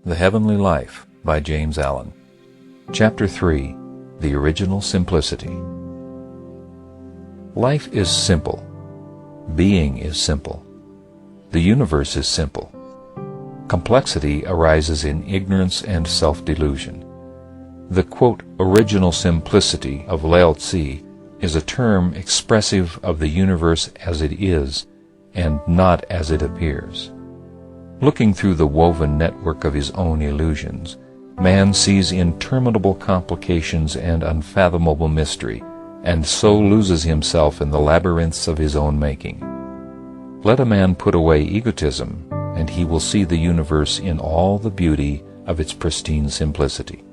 The Heavenly Life by James Allen. Chapter 3. The Original Simplicity. Life is simple. Being is simple. The universe is simple. Complexity arises in ignorance and self-delusion. The quote, original simplicity of Lao Tzu is a term expressive of the universe as it is and not as it appears. Looking through the woven network of his own illusions, man sees interminable complications and unfathomable mystery, and so loses himself in the labyrinths of his own making. Let a man put away egotism, and he will see the universe in all the beauty of its pristine simplicity.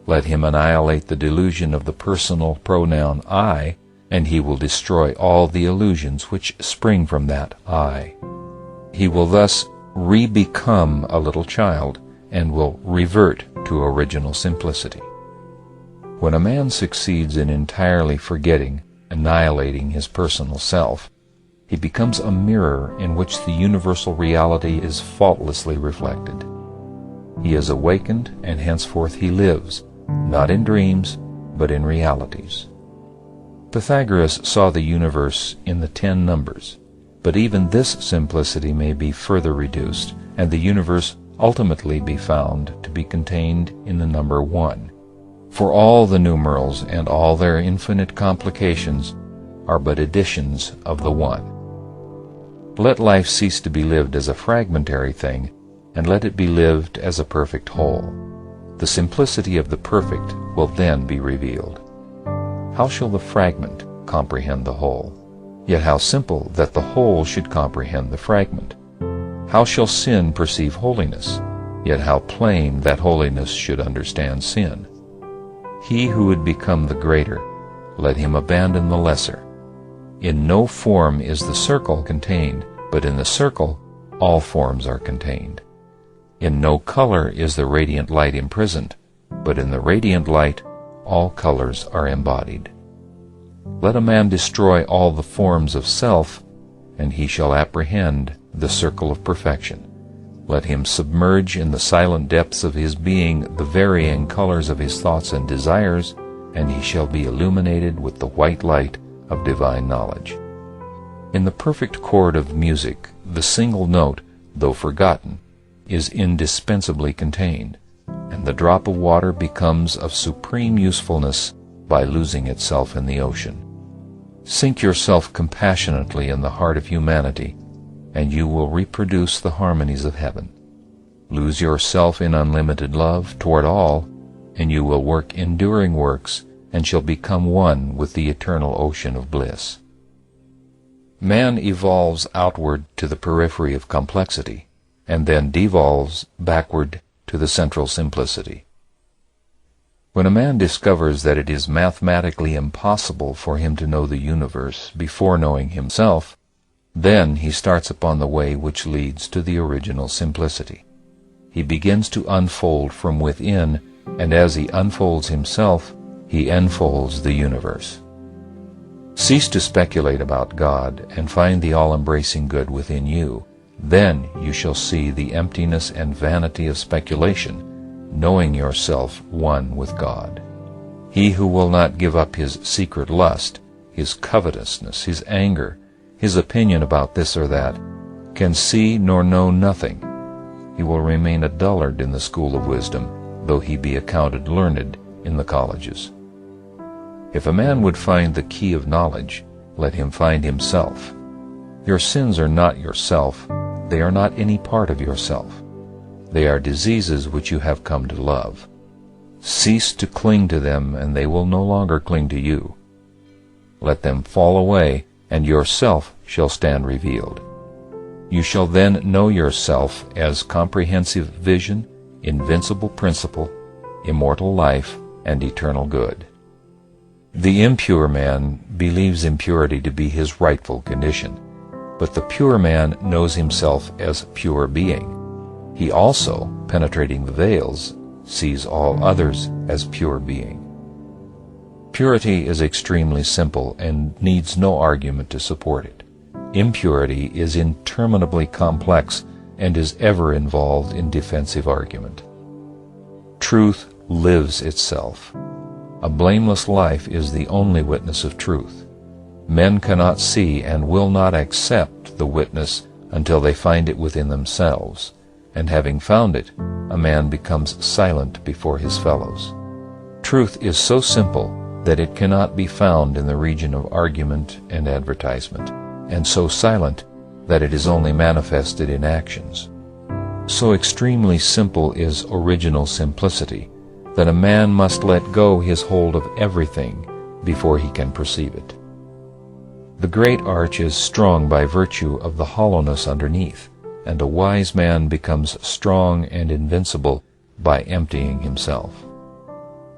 Let him annihilate the delusion of the personal pronoun I, and he will destroy all the illusions which spring from that I. He will thus re-become a little child, and will revert to original simplicity. When a man succeeds in entirely forgetting, annihilating his personal self, he becomes a mirror in which the universal reality is faultlessly reflected. He is awakened, and henceforth he lives, not in dreams, but in realities. Pythagoras saw the universe in the 10 numbers, but even this simplicity may be further reduced, and the universe ultimately be found to be contained in the number 1. For all the numerals and all their infinite complications are but additions of the One. Let life cease to be lived as a fragmentary thing, and let it be lived as a perfect whole. The simplicity of the perfect will then be revealed. How shall the fragment comprehend the whole? Yet how simple that the whole should comprehend the fragment. How shall sin perceive holiness? Yet how plain that holiness should understand sin. He who would become the greater, let him abandon the lesser. In no form is the circle contained, but in the circle all forms are contained. In no color is the radiant light imprisoned, but in the radiant light all colors are embodied. Let a man destroy all the forms of self, and he shall apprehend the circle of perfection. Let him submerge in the silent depths of his being the varying colors of his thoughts and desires, and he shall be illuminated with the white light of divine knowledge. In the perfect chord of music, the single note, though forgotten, is indispensably contained, and the drop of water becomes of supreme usefulness by losing itself in the ocean. Sink yourself compassionately in the heart of humanity, and you will reproduce the harmonies of heaven. Lose yourself in unlimited love toward all, and you will work enduring works, and shall become one with the eternal ocean of bliss. Man evolves outward to the periphery of complexity, and then devolves backward to the central simplicity. When a man discovers that it is mathematically impossible for him to know the universe before knowing himself, then he starts upon the way which leads to the original simplicity. He begins to unfold from within, and as he unfolds himself, he enfolds the universe. Cease to speculate about God, and find the all-embracing good within you. Then you shall see the emptiness and vanity of speculation, knowing yourself one with God. He who will not give up his secret lust, his covetousness, his anger, his opinion about this or that, can see nor know nothing. He will remain a dullard in the school of wisdom, though he be accounted learned in the colleges. If a man would find the key of knowledge, let him find himself. Your sins are not yourself, they are not any part of yourself. They are diseases which you have come to love. Cease to cling to them, and they will no longer cling to you. Let them fall away, and yourself shall stand revealed. You shall then know yourself as comprehensive vision, invincible principle, immortal life, and eternal good. The impure man believes impurity to be his rightful condition, but the pure man knows himself as pure being. He also, penetrating the veils, sees all others as pure being. Purity is extremely simple and needs no argument to support it. Impurity is interminably complex and is ever involved in defensive argument. Truth lives itself. A blameless life is the only witness of truth. Men cannot see and will not accept the witness until they find it within themselves, and having found it, a man becomes silent before his fellows. Truth is so simple that it cannot be found in the region of argument and advertisement, and so silent that it is only manifested in actions. So extremely simple is original simplicity that a man must let go his hold of everything before he can perceive it. The great arch is strong by virtue of the hollowness underneath, and a wise man becomes strong and invincible by emptying himself.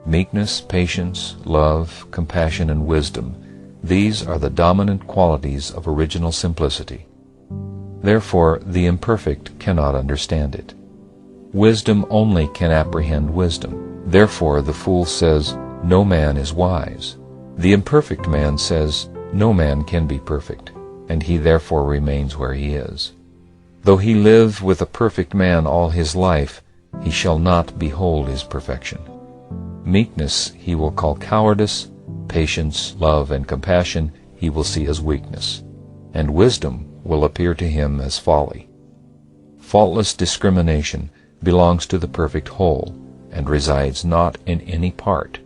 Meekness, patience, love, compassion, and wisdom, these are the dominant qualities of original simplicity. Therefore, the imperfect cannot understand it. Wisdom only can apprehend wisdom. Therefore, the fool says, "No man is wise." The imperfect man says, "No man can be perfect," and he therefore remains where he is. Though he live with a perfect man all his life, he shall not behold his perfection. Meekness he will call cowardice, patience, love, and compassion he will see as weakness, and wisdom will appear to him as folly. Faultless discrimination belongs to the perfect whole, and resides not in any part.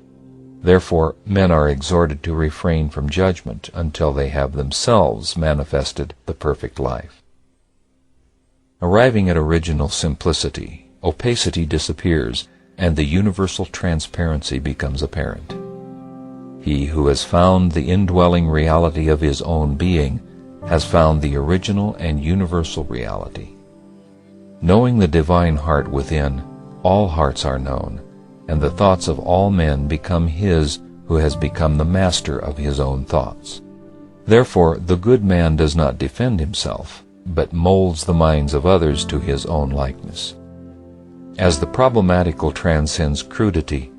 Therefore men are exhorted to refrain from judgment until they have themselves manifested the perfect life. Arriving at original simplicity, opacity disappears, and the universal transparency becomes apparent. He who has found the indwelling reality of his own being has found the original and universal reality. Knowing the divine heart within, all hearts are known, and the thoughts of all men become his who has become the master of his own thoughts. Therefore the good man does not defend himself, but molds the minds of others to his own likeness. As the problematical transcends crudity,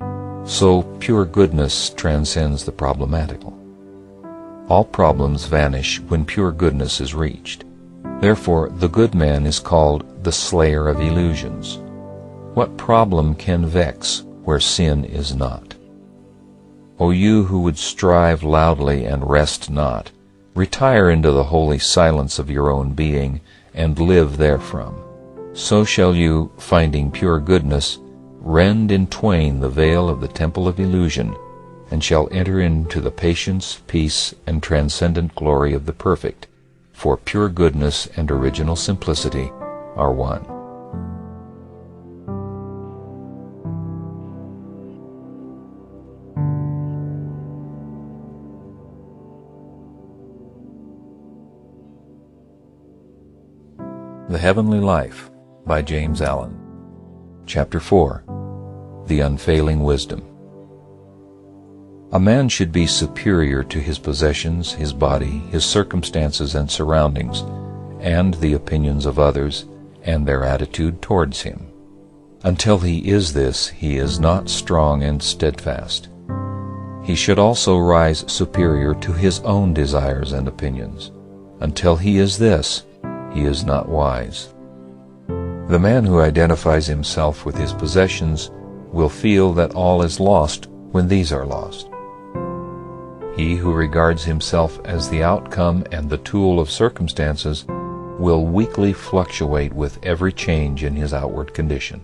so pure goodness transcends the problematical. All problems vanish when pure goodness is reached. Therefore the good man is called the slayer of illusions. What problem can vex where sin is not? O you who would strive loudly and rest not, retire into the holy silence of your own being, and live therefrom. So shall you, finding pure goodness, rend in twain the veil of the temple of illusion, and shall enter into the patience, peace, and transcendent glory of the perfect, for pure goodness and original simplicity are one. The Heavenly Life by James Allen. Chapter 4. The Unfailing Wisdom. A man should be superior to his possessions, his body, his circumstances and surroundings, and the opinions of others, and their attitude towards him. Until he is this, he is not strong and steadfast. He should also rise superior to his own desires and opinions. Until he is this, he is not wise. The man who identifies himself with his possessions will feel that all is lost when these are lost. He who regards himself as the outcome and the tool of circumstances will weakly fluctuate with every change in his outward condition.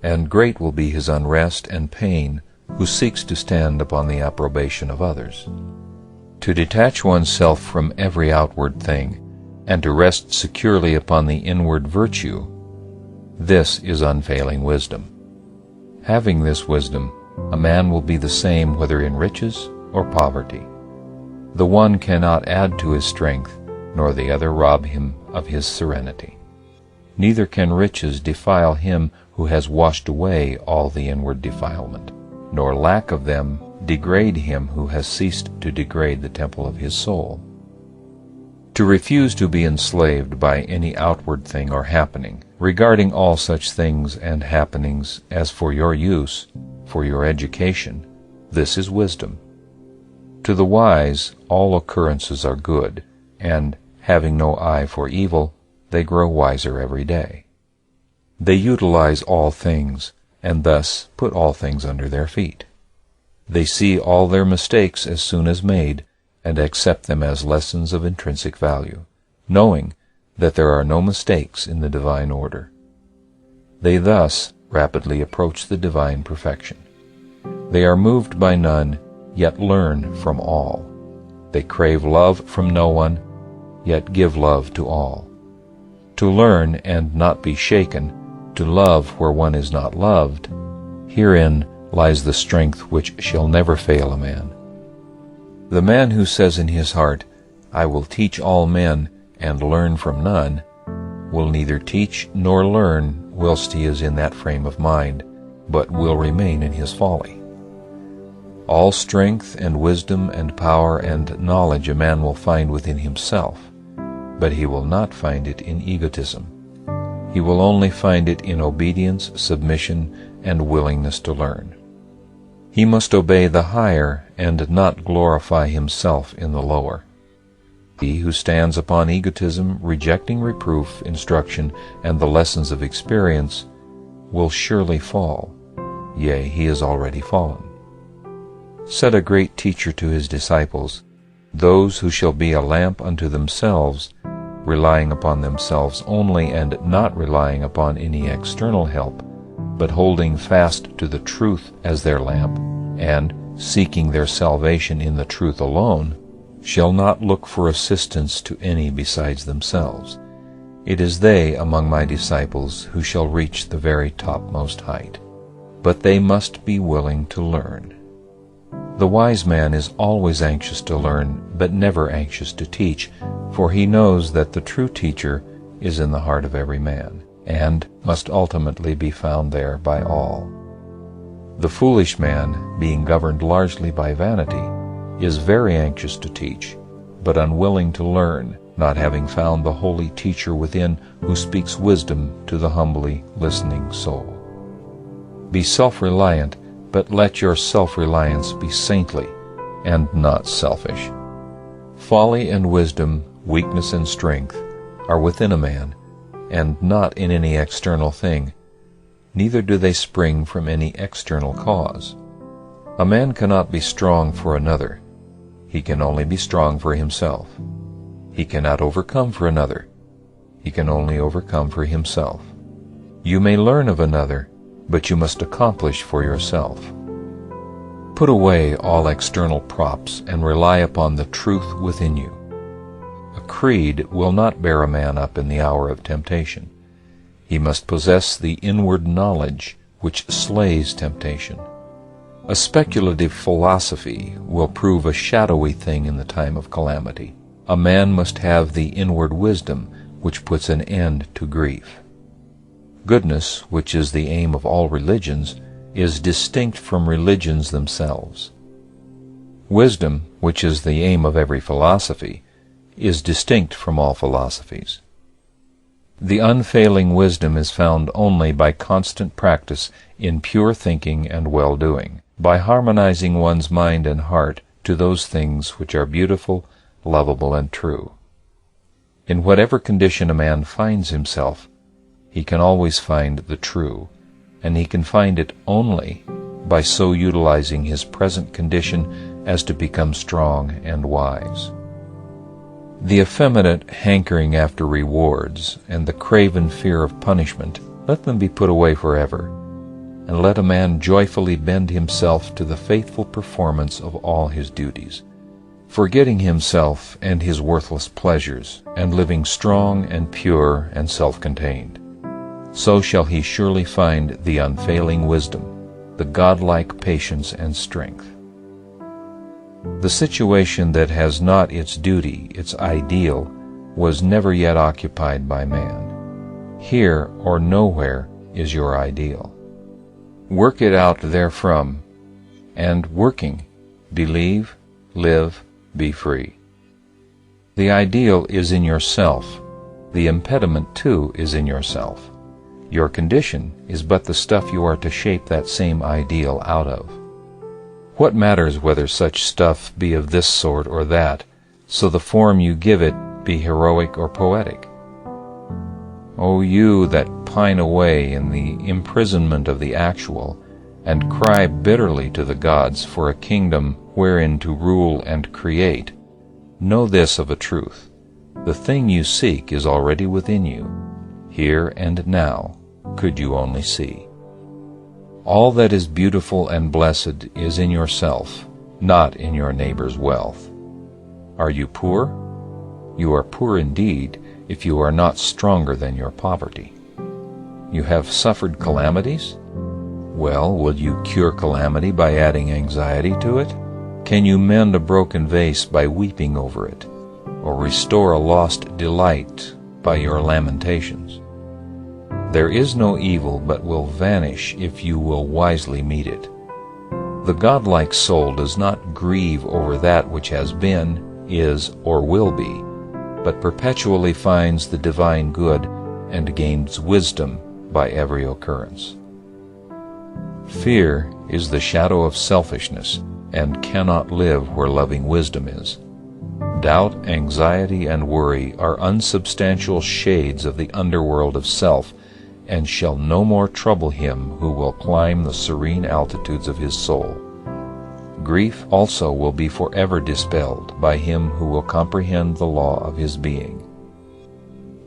And great will be his unrest and pain who seeks to stand upon the approbation of others. To detach oneself from every outward thing, and to rest securely upon the inward virtue, this is unfailing wisdom. Having this wisdom, a man will be the same whether in riches or poverty. The one cannot add to his strength, nor the other rob him of his serenity. Neither can riches defile him who has washed away all the inward defilement, nor lack of them degrade him who has ceased to degrade the temple of his soul. To refuse to be enslaved by any outward thing or happening, regarding all such things and happenings as for your use, for your education, this is wisdom. To the wise, all occurrences are good, and, having no eye for evil, they grow wiser every day. They utilize all things, and thus put all things under their feet. They see all their mistakes as soon as made, and accept them as lessons of intrinsic value, knowing that there are no mistakes in the divine order. They thus rapidly approach the divine perfection. They are moved by none, yet learn from all. They crave love from no one, yet give love to all. To learn and not be shaken, to love where one is not loved, herein lies the strength which shall never fail a man. The man who says in his heart, "I will teach all men and learn from none," will neither teach nor learn whilst he is in that frame of mind, but will remain in his folly. All strength and wisdom and power and knowledge a man will find within himself, but he will not find it in egotism. He will only find it in obedience, submission, and willingness to learn. He must obey the higher and not glorify himself in the lower. He who stands upon egotism, rejecting reproof, instruction, and the lessons of experience, will surely fall. Yea, he is already fallen. Said a great teacher to his disciples, "Those who shall be a lamp unto themselves, relying upon themselves only and not relying upon any external help, but holding fast to the truth as their lamp, and seeking their salvation in the truth alone, shall not look for assistance to any besides themselves. It is they among my disciples who shall reach the very topmost height. But they must be willing to learn." The wise man is always anxious to learn, but never anxious to teach, for he knows that the true teacher is in the heart of every man, and must ultimately be found there by all. The foolish man, being governed largely by vanity, is very anxious to teach, but unwilling to learn, not having found the holy teacher within who speaks wisdom to the humbly listening soul. Be self-reliant, but let your self-reliance be saintly and not selfish. Folly and wisdom, weakness and strength, are within a man, and not in any external thing, neither do they spring from any external cause. A man cannot be strong for another. He can only be strong for himself. He cannot overcome for another. He can only overcome for himself. You may learn of another, but you must accomplish for yourself. Put away all external props and rely upon the truth within you. A creed will not bear a man up in the hour of temptation. He must possess the inward knowledge which slays temptation. A speculative philosophy will prove a shadowy thing in the time of calamity. A man must have the inward wisdom which puts an end to grief. Goodness, which is the aim of all religions, is distinct from religions themselves. Wisdom, which is the aim of every philosophy, is distinct from all philosophies. The unfailing wisdom is found only by constant practice in pure thinking and well-doing, by harmonizing one's mind and heart to those things which are beautiful, lovable, and true. In whatever condition a man finds himself, he can always find the true, and he can find it only by so utilizing his present condition as to become strong and wise. The effeminate hankering after rewards and the craven fear of punishment, let them be put away forever, and let a man joyfully bend himself to the faithful performance of all his duties, forgetting himself and his worthless pleasures, and living strong and pure and self-contained. So shall he surely find the unfailing wisdom, the godlike patience and strength. The situation that has not its duty, its ideal, was never yet occupied by man. Here or nowhere is your ideal. Work it out therefrom, and working, believe, live, be free. The ideal is in yourself. The impediment, too, is in yourself. Your condition is but the stuff you are to shape that same ideal out of. What matters whether such stuff be of this sort or that, so the form you give it be heroic or poetic? O you that pine away in the imprisonment of the actual, and cry bitterly to the gods for a kingdom wherein to rule and create, know this of a truth: the thing you seek is already within you, here and now, could you only see. All that is beautiful and blessed is in yourself, not in your neighbor's wealth. Are you poor? You are poor indeed if you are not stronger than your poverty. You have suffered calamities? Well, will you cure calamity by adding anxiety to it? Can you mend a broken vase by weeping over it, or restore a lost delight by your lamentations? There is no evil but will vanish if you will wisely meet it. The godlike soul does not grieve over that which has been, is, or will be, but perpetually finds the divine good and gains wisdom by every occurrence. Fear is the shadow of selfishness and cannot live where loving wisdom is. Doubt, anxiety, and worry are unsubstantial shades of the underworld of self, and shall no more trouble him who will climb the serene altitudes of his soul. Grief also will be forever dispelled by him who will comprehend the law of his being.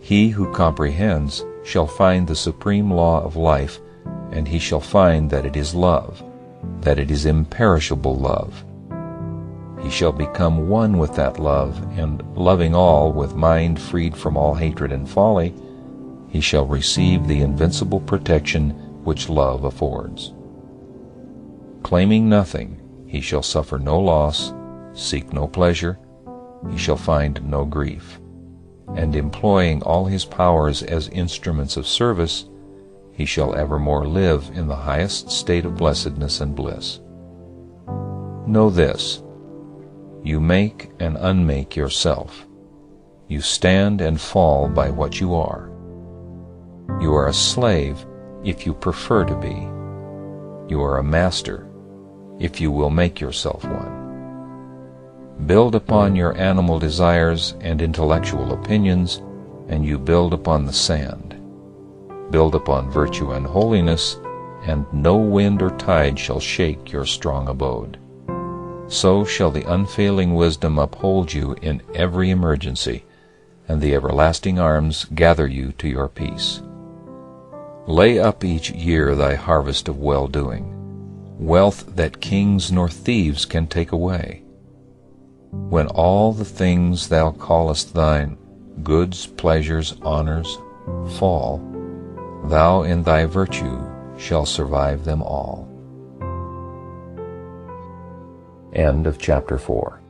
He who comprehends shall find the supreme law of life, and he shall find that it is love, that it is imperishable love. He shall become one with that love, and loving all with mind freed from all hatred and folly, he shall receive the invincible protection which love affords. Claiming nothing, he shall suffer no loss, seek no pleasure, he shall find no grief, and employing all his powers as instruments of service, he shall evermore live in the highest state of blessedness and bliss. Know this: you make and unmake yourself. You stand and fall by what you are. You are a slave if you prefer to be. You are a master if you will make yourself one. Build upon your animal desires and intellectual opinions, and you build upon the sand. Build upon virtue and holiness, and no wind or tide shall shake your strong abode. So shall the unfailing wisdom uphold you in every emergency, and the everlasting arms gather you to your peace. Lay up each year thy harvest of well-doing, wealth that kings nor thieves can take away. When all the things thou callest thine, goods, pleasures, honors, fall, thou in thy virtue shall survive them all. End of chapter 4.